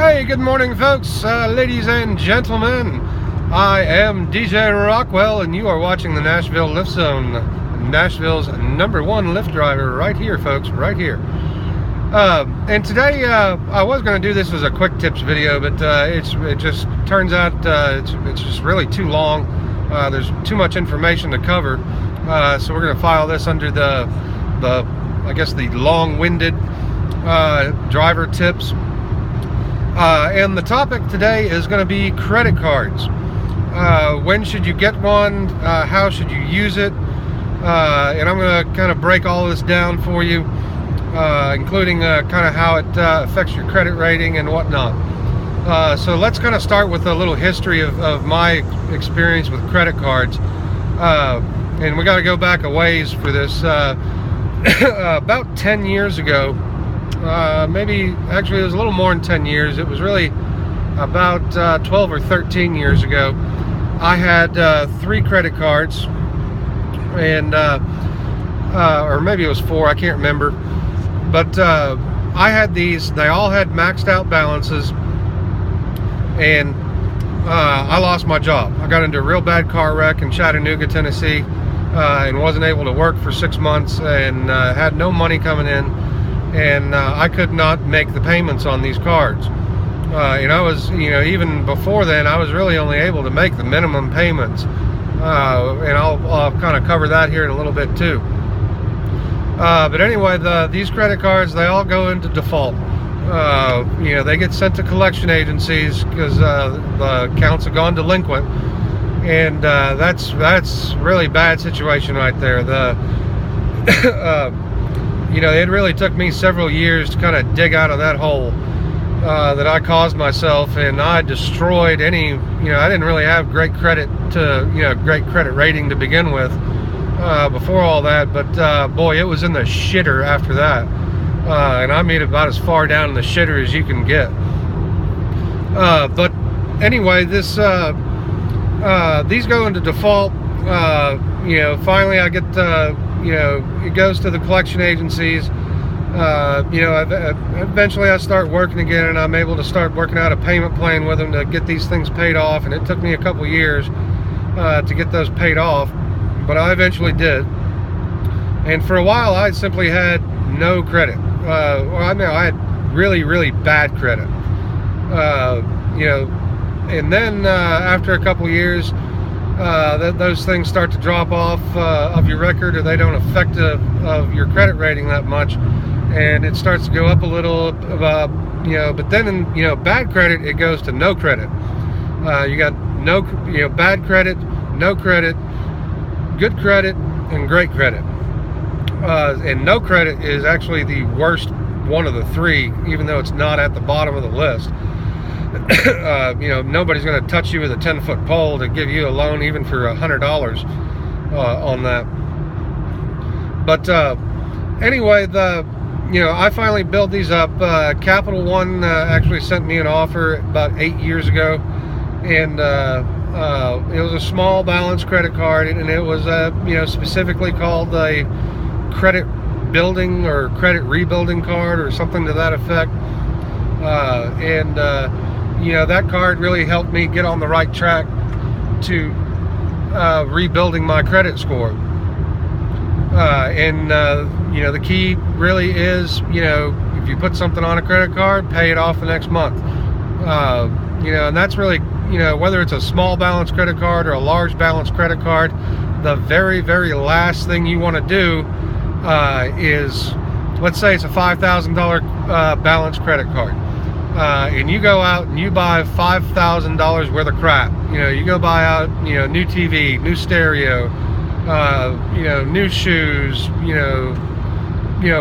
Hey, good morning, folks, ladies and gentlemen. I am DJ Rockwell, and you are watching the Nashville Lift Zone, Nashville's #1 Lyft driver, right here, folks, right here. And today, I was going to do this as a quick tips video, but it just turns out it's just really too long. There's too much information to cover, so we're going to file this under the I guess the long-winded driver tips. And the topic today is going to be credit cards. When should you get one? How should you use it? And I'm going to kind of break all this down for you, including kind of how it affects your credit rating and whatnot. So let's kind of start with a little history of my experience with credit cards. And we got to go back a ways for this. About 10 years ago, maybe actually it was a little more than 10 years. It was really about 12 or 13 years ago. I had 3 credit cards, and or maybe it was 4, I can't remember, but I had these. They all had maxed out balances, and I lost my job. I got into a real bad car wreck in Chattanooga, Tennessee, and wasn't able to work for 6 months, and had no money coming in. And I could not make the payments on these cards. And I was, even before then, I was really only able to make the minimum payments. And I'll kind of cover that here in a little bit too. But anyway, these credit cards, they all go into default. They get sent to collection agencies because the accounts have gone delinquent. And that's really bad situation right there. It really took me several years to kind of dig out of that hole that I caused myself, and I destroyed any, I didn't really have great credit great credit rating to begin with before all that, but boy, it was in the shitter after that. And I made about as far down in the shitter as you can get. But anyway, these go into default. Finally I get it goes to the collection agencies. Eventually I start working again, and I'm able to start working out a payment plan with them to get these things paid off. And it took me a couple years to get those paid off, but I eventually did. And for a while I simply had no credit. I had really, really bad credit. And then after a couple years, those things start to drop off of your record, or they don't affect of your credit rating that much, and it starts to go up a little, but then in bad credit, it goes to no credit. You got no, bad credit, no credit, good credit, and great credit. And no credit is actually the worst one of the 3, even though it's not at the bottom of the list. Nobody's going to touch you with a 10-foot pole to give you a loan, even for $100 on that. But anyway, I finally built these up. Capital One actually sent me an offer about 8 years ago, and it was a small balance credit card, and it was specifically called a credit building or credit rebuilding card or something to that effect. That card really helped me get on the right track to rebuilding my credit score. The key really is, if you put something on a credit card, pay it off the next month. And that's really, whether it's a small balance credit card or a large balance credit card, the very, very last thing you want to do is, let's say it's a $5,000 balance credit card. And you go out and you buy $5,000 worth of crap. You go buy out, new TV, new stereo, new shoes,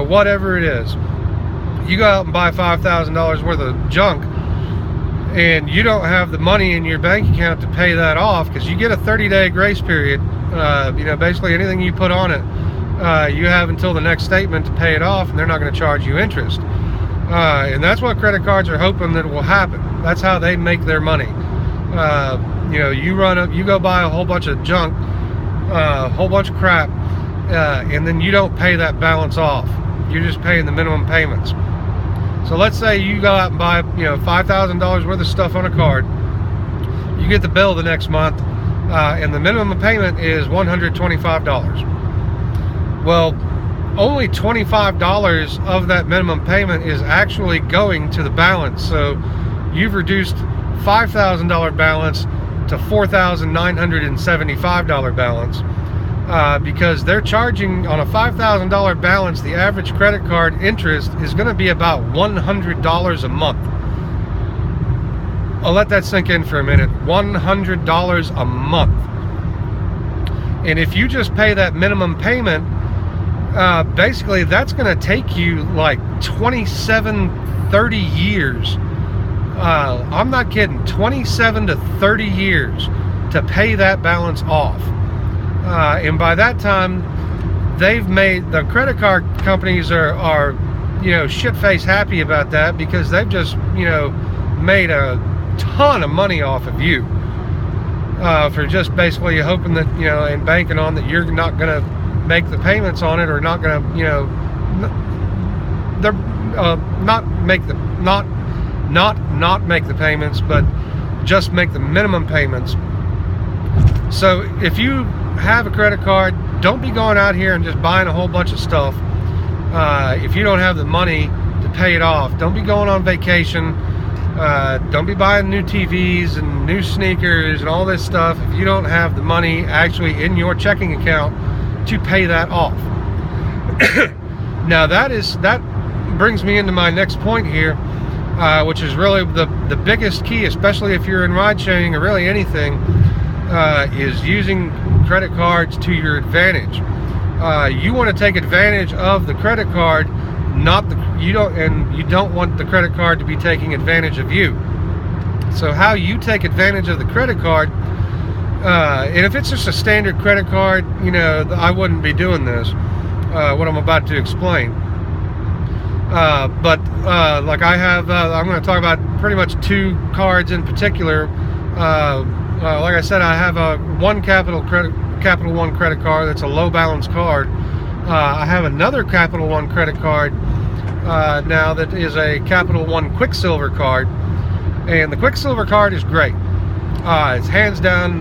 whatever it is. You go out and buy $5,000 worth of junk, and you don't have the money in your bank account to pay that off, because you get a 30-day grace period. Basically anything you put on it, you have until the next statement to pay it off, and they're not going to charge you interest. And that's what credit cards are hoping that will happen. That's how they make their money. You go buy a whole bunch of junk, a whole bunch of crap, and then you don't pay that balance off. You're just paying the minimum payments. So let's say you go out and buy, you know, $5,000 worth of stuff on a card. You get the bill the next month, and the minimum payment is $125. Well, only $25 of that minimum payment is actually going to the balance. So you've reduced $5,000 balance to $4,975 balance, because they're charging on a $5,000 balance. The average credit card interest is going to be about $100 a month. I'll let that sink in for a minute. $100 a month. And if you just pay that minimum payment, basically that's going to take you like 27, 30 years. I'm not kidding, 27 to 30 years to pay that balance off. And by that time, they've made, the credit card companies are you know, shit-faced happy about that, because they've just, you know, made a ton of money off of you, for just basically hoping that, you know, and banking on that you're not going to make the payments on it, or not going to, you know, they're not make the not make the payments, but just make the minimum payments. So if you have a credit card, don't be going out here and just buying a whole bunch of stuff if you don't have the money to pay it off. Don't be going on vacation. Don't be buying new TVs and new sneakers and all this stuff if you don't have the money actually in your checking account to pay that off. Now that brings me into my next point here, which is really the biggest key, especially if you're in ride sharing or really anything, is using credit cards to your advantage. You want to take advantage of the credit card, you don't want the credit card to be taking advantage of you. So how you take advantage of the credit card, and if it's just a standard credit card, you know, I wouldn't be doing this, what I'm about to explain. But like I have, I'm going to talk about pretty much two cards in particular. Like I said, I have a Capital One credit card that's a low balance card. I have another Capital One credit card now that is a Capital One Quicksilver card, and the Quicksilver card is great. It's hands down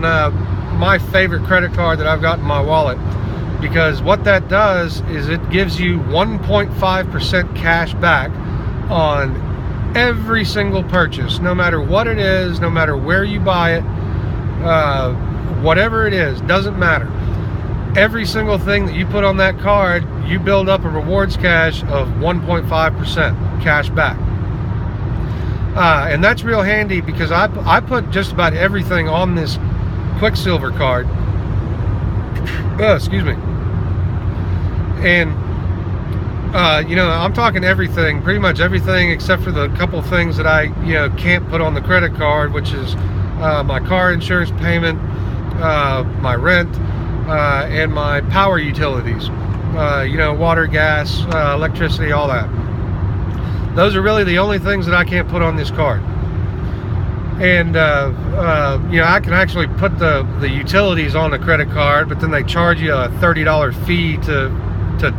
my favorite credit card that I've got in my wallet, because what that does is it gives you 1.5% cash back on every single purchase, no matter what it is, no matter where you buy it, whatever it is, doesn't matter. Every single thing that you put on that card, you build up a rewards cash of 1.5% cash back. And that's real handy, because I put just about everything on this Quicksilver card. Excuse me. And you know, I'm talking everything, pretty much everything except for the couple things that I, you know, can't put on the credit card, which is my car insurance payment, my rent, and my power utilities, you know, water, gas, electricity, all that. Those are really the only things that I can't put on this card. And you know, I can actually put the utilities on the credit card, but then they charge you a $30 fee to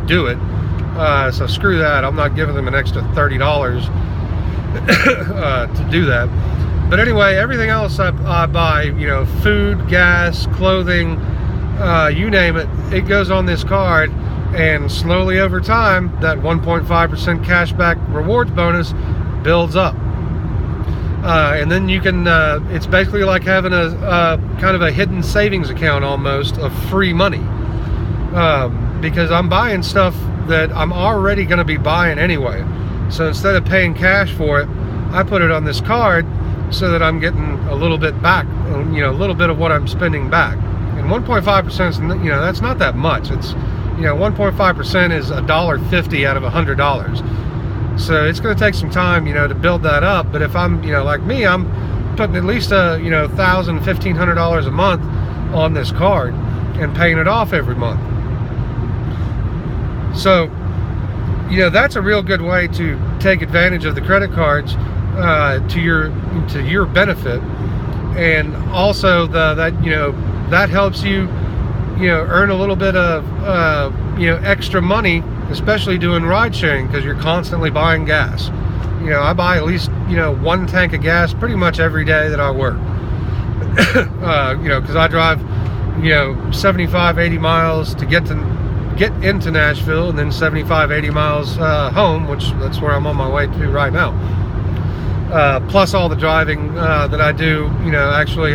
do it. So screw that. I'm not giving them an extra $30 to do that. But anyway, everything else I buy, you know, food, gas, clothing, you name it, it goes on this card. And slowly over time, that 1.5% cashback rewards bonus builds up. And then you can, it's basically like having a kind of a hidden savings account almost of free money. Because I'm buying stuff that I'm already going to be buying anyway. So instead of paying cash for it, I put it on this card so that I'm getting a little bit back, you know, a little bit of what I'm spending back. And 1.5% is, you know, that's not that much. It's, you know, 1.5% is $1.50 out of $100. So it's going to take some time, you know, to build that up. But if I'm, you know, like me, I'm putting at least you know, $1,000, $1,500 a month on this card and paying it off every month. So, you know, that's a real good way to take advantage of the credit cards to your benefit. And also that, you know, that helps you, you know, earn a little bit of you know, extra money, especially doing ride sharing, because you're constantly buying gas. I buy at least, one tank of gas pretty much every day that I work. Because I drive, 75, 80 miles to get into Nashville, and then 75, 80 miles home, which that's where I'm on my way to right now. Plus all the driving that I do, actually,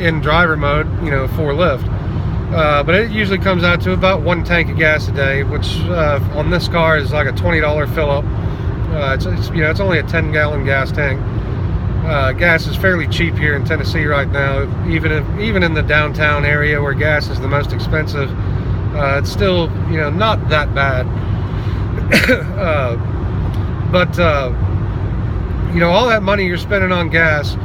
in driver mode, for Lyft. But it usually comes out to about one tank of gas a day, which on this car is like a $20 fill up. It's only a 10-gallon gas tank. Gas is fairly cheap here in Tennessee right now, even in the downtown area where gas is the most expensive. It's still, not that bad. But all that money you're spending on gas,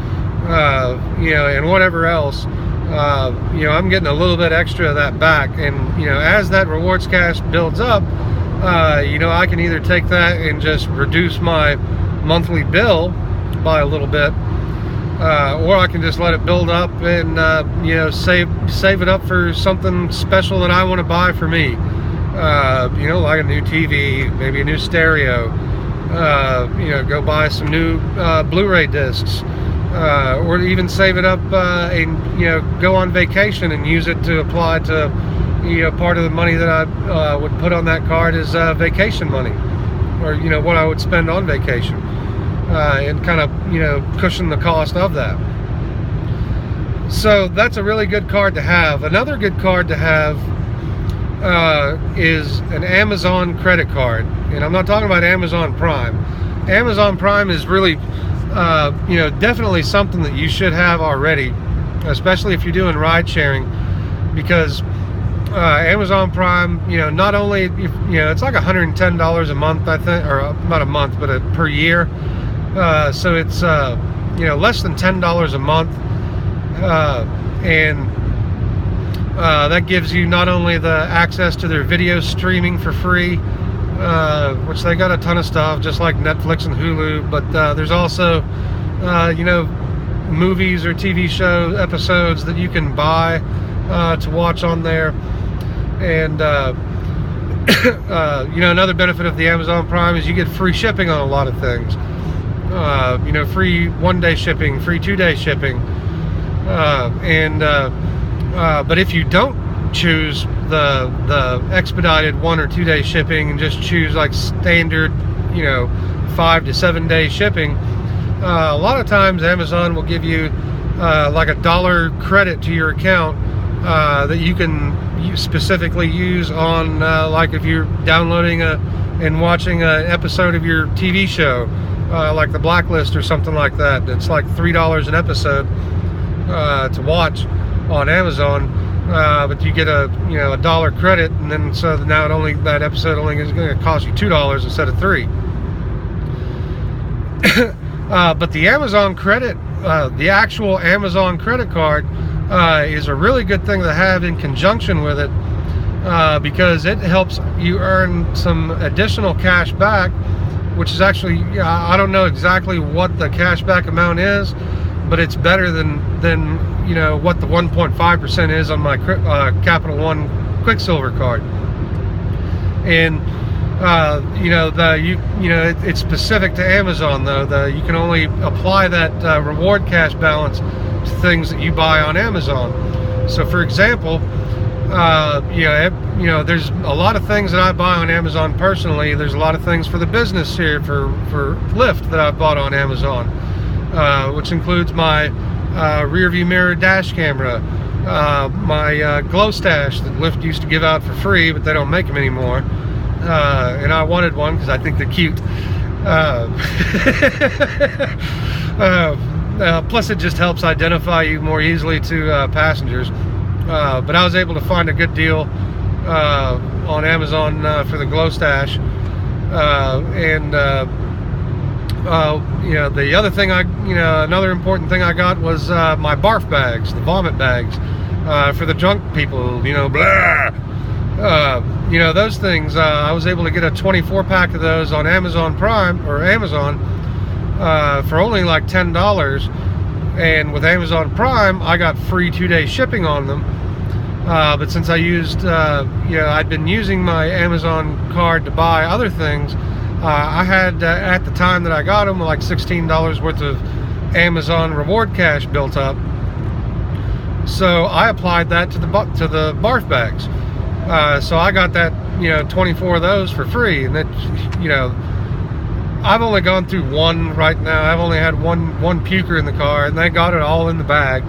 and whatever else, I'm getting a little bit extra of that back. And as that rewards cash builds up, I can either take that and just reduce my monthly bill by a little bit, or I can just let it build up and save it up for something special that I want to buy for me. Like a new TV, maybe a new stereo. Go buy some new Blu-ray discs, or even save it up and go on vacation and use it to apply to part of the money that I would put on that card is vacation money, or what I would spend on vacation, and kind of cushion the cost of that. So that's a really good card to have. Another good card to have is an Amazon credit card, and I'm not talking about Amazon Prime. Amazon Prime is really definitely something that you should have already, especially if you're doing ride sharing, because Amazon Prime, not only it's like $110 a month, I think, or not a month, but per year. So it's less than $10 a month, and that gives you not only the access to their video streaming for free, which they got a ton of stuff, just like Netflix and Hulu, but there's also movies or TV show episodes that you can buy to watch on there. And another benefit of the Amazon Prime is you get free shipping on a lot of things. Free one-day shipping, free two-day shipping, but if you don't choose the expedited 1 or 2 day shipping and just choose like standard 5 to 7 day shipping, a lot of times Amazon will give you like $1 credit to your account that you can specifically use on like if you're downloading and watching an episode of your TV show, like The Blacklist or something like that. It's like $3 an episode to watch on Amazon, but you get a $1 credit, and then so now that episode only is going to cost you $2 instead of $3. But the Amazon credit, the actual Amazon credit card, is a really good thing to have in conjunction with it, because it helps you earn some additional cash back, which is actually, I don't know exactly what the cashback amount is, but it's better than what the 1.5% is on my Capital One Quicksilver card. And it's specific to Amazon though. You can only apply that reward cash balance to things that you buy on Amazon. So for example, there's a lot of things that I buy on Amazon personally. There's a lot of things for the business here for Lyft that I bought on Amazon, which includes my rear view mirror dash camera, my glow stash that Lyft used to give out for free, but they don't make them anymore, and I wanted one because I think they're cute. Plus it just helps identify you more easily to passengers. But I was able to find a good deal on Amazon for the glow stash, and the other thing another important thing I got was my barf bags, the vomit bags, for the drunk people, blah. Those things, I was able to get a 24-pack of those on Amazon Prime, or Amazon, for only like $10, and with Amazon Prime, I got free 2-day shipping on them. But since I used, I'd been using my Amazon card to buy other things, I had at the time that I got them like $16 worth of Amazon reward cash built up, so I applied that to the barf bags. So I got that, 24 of those for free, and that, I've only gone through one right now. I've only had one puker in the car, and they got it all in the bag.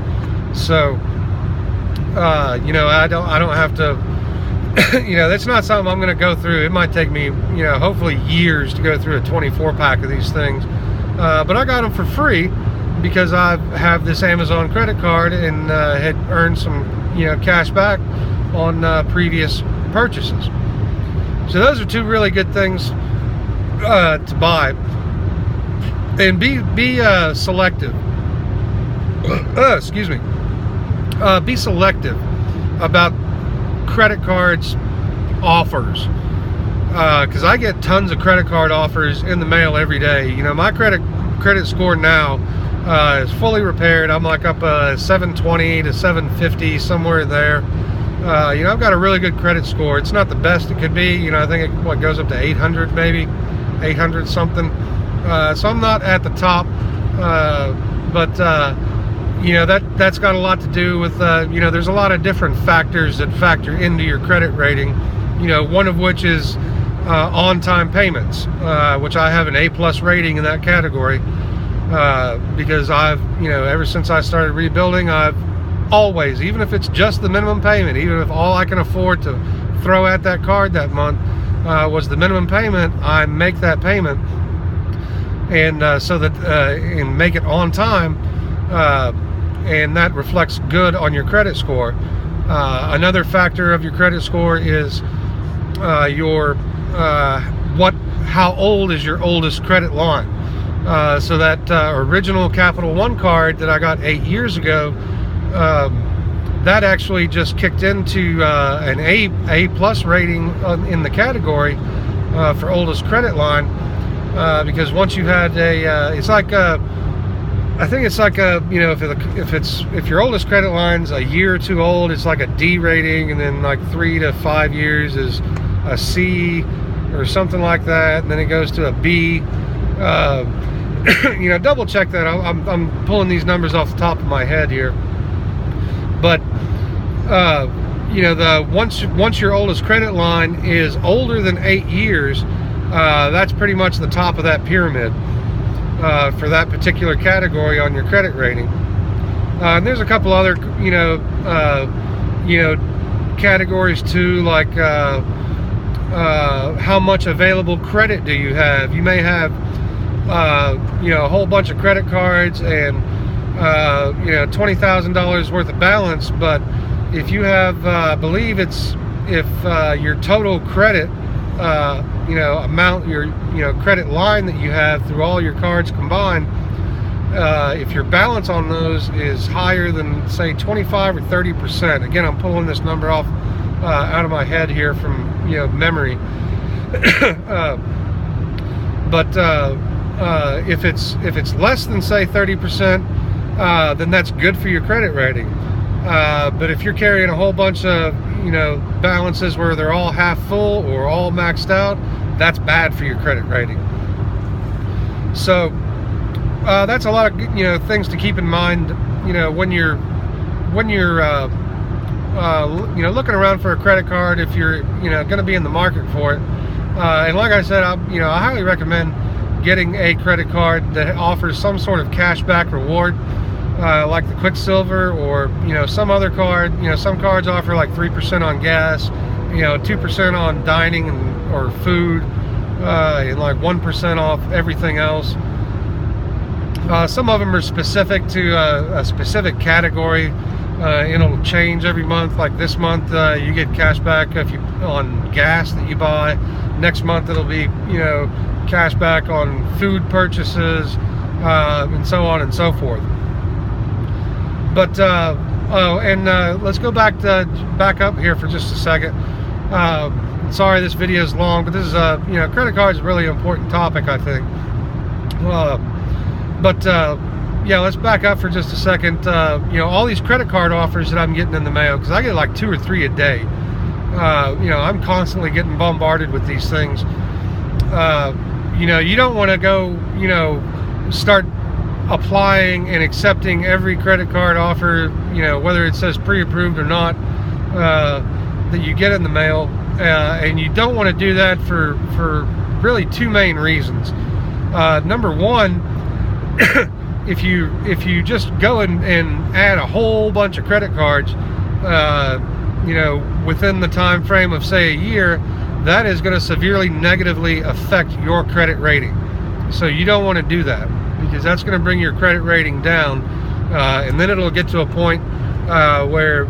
So I don't have to. That's not something I'm going to go through. It might take me, hopefully years to go through a 24 pack of these things. But I got them for free because I have this Amazon credit card and had earned some, cash back on previous purchases. So those are two really good things to buy. And be selective. Excuse me. Be selective about credit cards offers, because I get tons of credit card offers in the mail every day. My credit score now is fully repaired. I'm like up 720 to 750, somewhere there. I've got a really good credit score. It's not the best it could be. I think it goes up to 800, maybe 800 something. So I'm not at the top, but that's got a lot to do with there's a lot of different factors that factor into your credit rating. One of which is on-time payments, which I have an A+ rating in that category, because I've ever since I started rebuilding, I've always, even if it's just the minimum payment, even if all I can afford to throw at that card that month was the minimum payment, I make that payment, and so that and make it on time, and that reflects good on your credit score. Another factor of your credit score is how old is your oldest credit line. So that original Capital One card that I got 8 years ago, that actually just kicked into an A+ rating in the category for oldest credit line, because once you had it's like I think it's like if your oldest credit line's a year or two old, it's like a D rating, and then like 3 to 5 years is a C or something like that, and then it goes to a B. Double check that. I'm pulling these numbers off the top of my head here, but once your oldest credit line is older than 8 years, that's pretty much the top of that pyramid for that particular category on your credit rating. And there's a couple other categories too, like how much available credit do you have. You may have a whole bunch of credit cards and $20,000 worth of balance, but if you have if your total credit amount, your credit line that you have through all your cards combined, if your balance on those is higher than say 25 or 30%, again, I'm pulling this number off out of my head here from memory, but if it's less than say 30%, then that's good for your credit rating. But if you're carrying a whole bunch of balances where they're all half full or all maxed out, that's bad for your credit rating. So that's a lot of things to keep in mind when you're looking around for a credit card, if you're going to be in the market for it. And like I said, I highly recommend getting a credit card that offers some sort of cashback reward, like the Quicksilver, or some other card. Some cards offer like 3% on gas, 2% on dining or food, and like 1% off everything else. Some of them are specific to a specific category. It'll change every month. Like this month, you get cash back on gas that you buy. Next month, it'll be cash back on food purchases, and so on and so forth. But let's go back up here for just a second. Sorry, this video is long, but this is credit cards is a really important topic, I think. Yeah, let's back up for just a second. All these credit card offers that I'm getting in the mail, because I get like 2 or 3 a day. I'm constantly getting bombarded with these things. you don't want to go, start applying and accepting every credit card offer, whether it says pre-approved or not, that you get in the mail. And you don't want to do that for really two main reasons. Number one, if you just go and add a whole bunch of credit cards, within the time frame of say a year, that is going to severely negatively affect your credit rating. So you don't want to do that, because that's going to bring your credit rating down, and then it'll get to a point where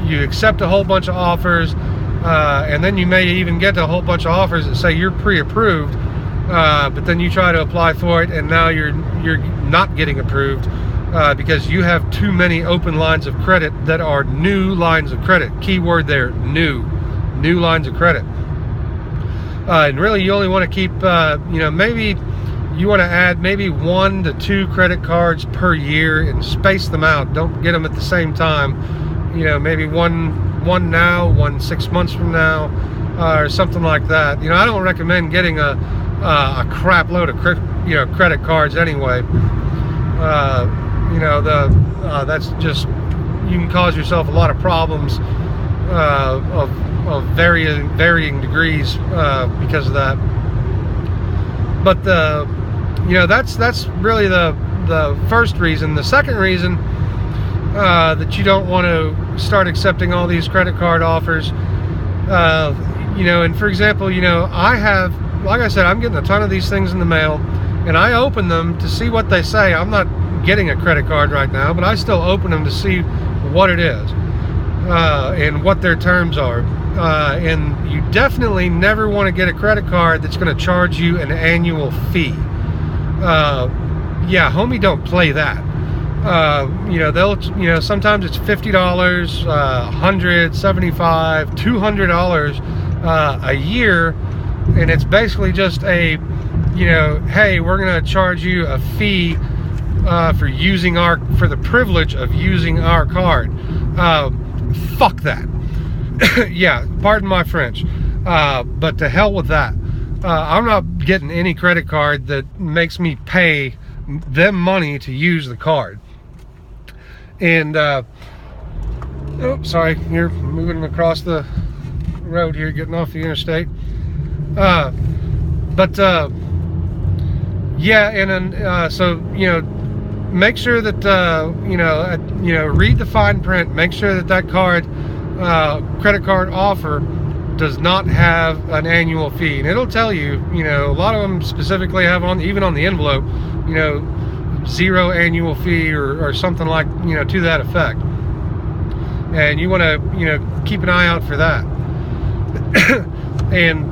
you accept a whole bunch of offers, and then you may even get to a whole bunch of offers that say you're pre-approved, but then you try to apply for it, and now you're not getting approved because you have too many open lines of credit that are new lines of credit. Keyword there, new lines of credit. And really, you only want to keep, maybe you want to add maybe 1 to 2 credit cards per year and space them out. Don't get them at the same time. Maybe one now, 1 6 months from now, or something like that. I don't recommend getting a crap load of credit cards anyway. That's just, you can cause yourself a lot of problems of varying degrees because of that. But that's really the first reason. The second reason that you don't want to start accepting all these credit card offers, and for example, I have, like I said, I'm getting a ton of these things in the mail, and I open them to see what they say. I'm not getting a credit card right now, but I still open them to see what it is and what their terms are. And you definitely never want to get a credit card that's going to charge you an annual fee. Yeah, homie, don't play that. They'll, sometimes it's $50, $100, $75, $200 a year, and it's basically just a, hey, we're going to charge you a fee for the privilege of using our card. Fuck that. Yeah, pardon my French, but to hell with that. I'm not getting any credit card that makes me pay them money to use the card. And sorry, you're moving across the road here, getting off the interstate. Yeah, and then so make sure that read the fine print. Make sure that card, credit card offer, does not have an annual fee, and it'll tell you. A lot of them specifically have even on the envelope, 0 annual fee or something like to that effect. And you want to keep an eye out for that. And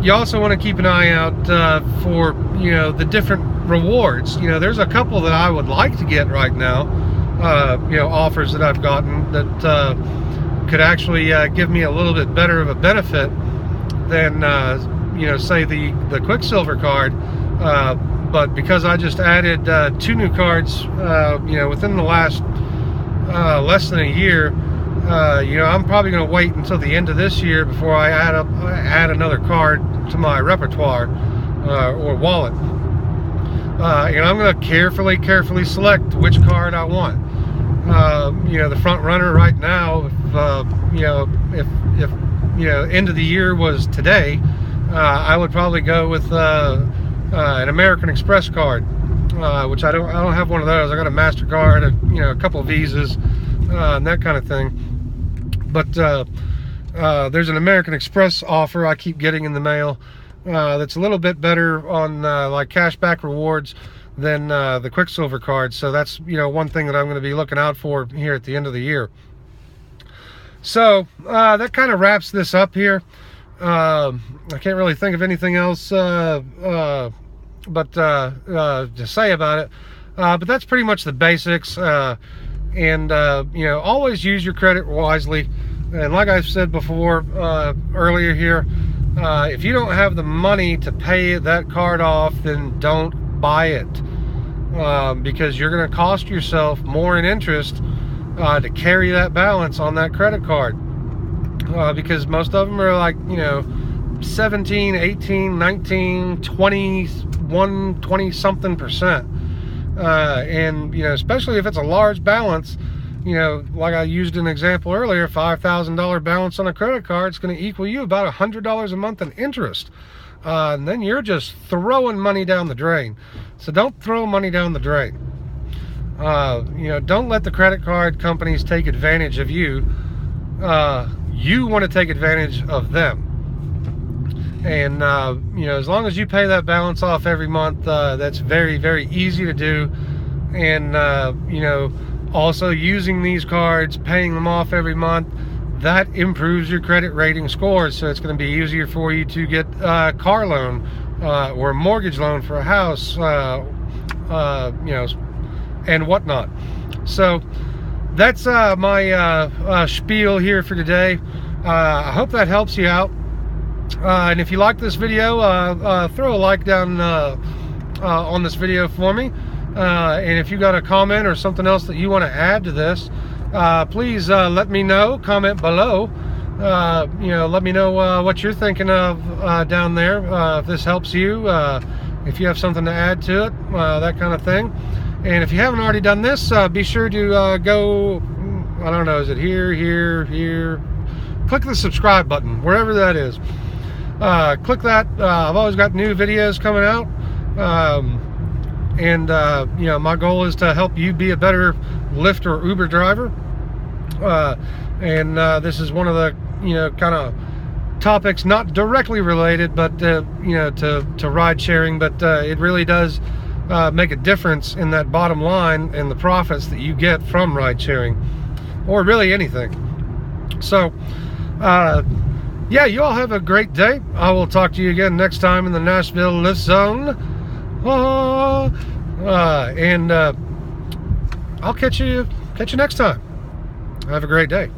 you also want to keep an eye out for the different rewards. There's a couple that I would like to get right now, offers that I've gotten that could actually give me a little bit better of a benefit than say the Quicksilver card, but because I just added 2 new cards within the last less than a year, I'm probably going to wait until the end of this year before I add another card to my repertoire or wallet. And I'm going to carefully select which card I want. The front runner right now, if end of the year was today, I would probably go with an American Express card, which I don't have one of those. I got a MasterCard, a couple of Visas, and that kind of thing. But there's an American Express offer I keep getting in the mail that's a little bit better on like cashback rewards than the Quicksilver card. So that's one thing that I'm going to be looking out for here at the end of the year. So that kind of wraps this up here. I can't really think of anything else to say about it, but that's pretty much the basics. And always use your credit wisely. And like I've said before, earlier here, if you don't have the money to pay that card off, then don't buy it, because you're going to cost yourself more in interest to carry that balance on that credit card, because most of them are like 17, 18, 19, 21, 20 something percent. And you know, especially if it's a large balance, you know, like I used an example earlier, $5,000 balance on a credit card is going to equal you about $100 a month in interest. And then you're just throwing money down the drain. So don't throw money down the drain. You know, don't let the credit card companies take advantage of you. You want to take advantage of them. And you know, as long as you pay that balance off every month, that's very, very easy to do. And you know, also using these cards, paying them off every month, that improves your credit rating scores. So it's going to be easier for you to get a car loan or a mortgage loan for a house, you know, and whatnot. So that's my spiel here for today. I hope that helps you out. And if you like this video, throw a like down on this video for me. And if you got a comment or something else that you want to add to this, please let me know. Comment below. You know, let me know what you're thinking of down there. If this helps you, if you have something to add to it, that kind of thing. And if you haven't already done this, be sure to go, I don't know, is it here? Click the subscribe button, wherever that is. Click that. I've always got new videos coming out. And you know, my goal is to help you be a better Lyft or Uber driver. And this is one of the, you know, kind of topics not directly related, but you know, to ride sharing, but it really does make a difference in that bottom line and the profits that you get from ride sharing, or really anything. So yeah, you all have a great day. I will talk to you again next time in the Nashville Lyft Zone. And I'll catch you next time. Have a great day.